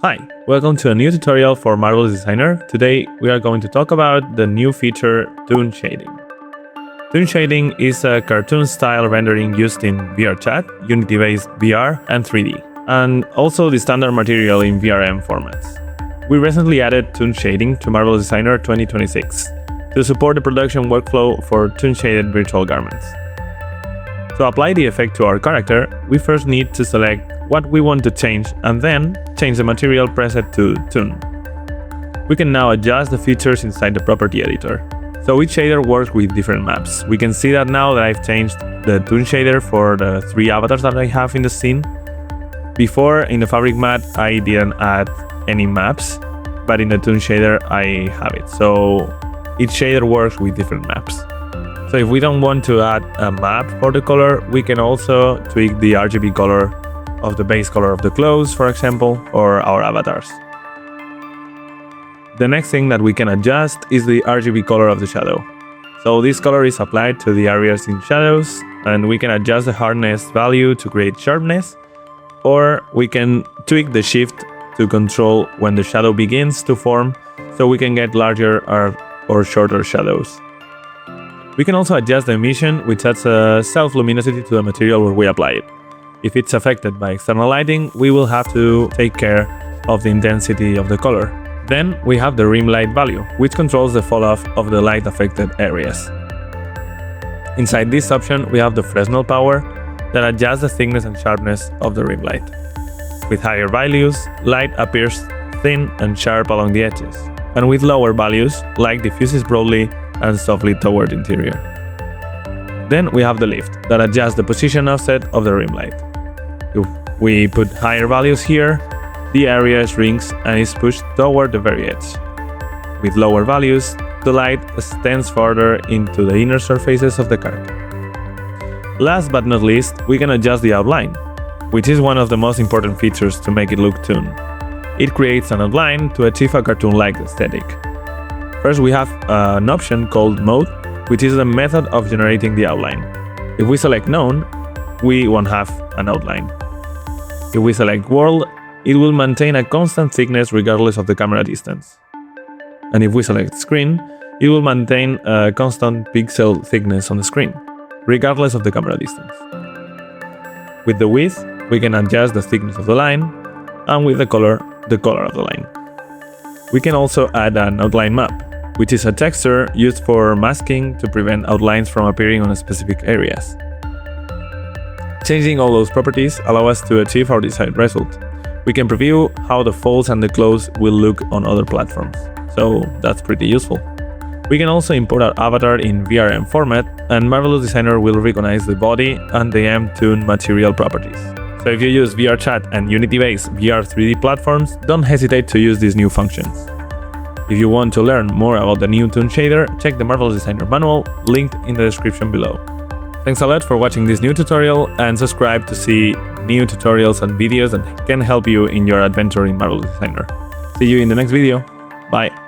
Hi, welcome to a new tutorial for Marvelous Designer. Today we are going to talk about the new feature Toon Shading. Toon Shading is a cartoon-style rendering used in VRChat, Unity-based VR, and 3D, and also the standard material in VRM formats. We recently added Toon Shading to Marvelous Designer 2026 to support the production workflow for toon-shaded virtual garments. To apply the effect to our character, we first need to select what we want to change and then change the material preset to Toon. We can now adjust the features inside the property editor. So each shader works with different maps. We can see that now that I've changed the Toon shader for the 3 avatars that I have in the scene. Before, in the fabric mat, I didn't add any maps, but in the Toon shader, I have it. So each shader works with different maps. So if we don't want to add a map for the color, we can also tweak the RGB color of the base color of the clothes, for example, or our avatars. The next thing that we can adjust is the RGB color of the shadow. So this color is applied to the areas in shadows, and we can adjust the hardness value to create sharpness, or we can tweak the shift to control when the shadow begins to form, so we can get larger or shorter shadows. We can also adjust the emission, which adds a self-luminosity to the material where we apply it. If it's affected by external lighting, we will have to take care of the intensity of the color. Then we have the rim light value, which controls the fall-off of the light-affected areas. Inside this option, we have the Fresnel power that adjusts the thickness and sharpness of the rim light. With higher values, light appears thin and sharp along the edges, and with lower values, light diffuses broadly and softly toward the interior. Then we have the lift that adjusts the position offset of the rim light. If we put higher values here, the area shrinks and is pushed toward the very edge. With lower values, the light extends further into the inner surfaces of the character. Last but not least, we can adjust the outline, which is one of the most important features to make it look toon. It creates an outline to achieve a cartoon-like aesthetic. First, we have an option called Mode, which is the method of generating the outline. If we select None, we won't have an outline. If we select World, it will maintain a constant thickness regardless of the camera distance. And if we select Screen, it will maintain a constant pixel thickness on the screen, regardless of the camera distance. With the width, we can adjust the thickness of the line, and with the color of the line. We can also add an outline map, which is a texture used for masking to prevent outlines from appearing on specific areas. Changing all those properties allow us to achieve our desired result. We can preview how the folds and the clothes will look on other platforms, so that's pretty useful. We can also import our avatar in VRM format, and Marvelous Designer will recognize the body and the M-Toon material properties. So if you use VRChat and Unity-based VR 3D platforms, don't hesitate to use these new functions. If you want to learn more about the new Toon Shader, check the Marvelous Designer manual, linked in the description below. Thanks a lot for watching this new tutorial, and subscribe to see new tutorials and videos that can help you in your adventure in Marvelous Designer. See you in the next video. Bye!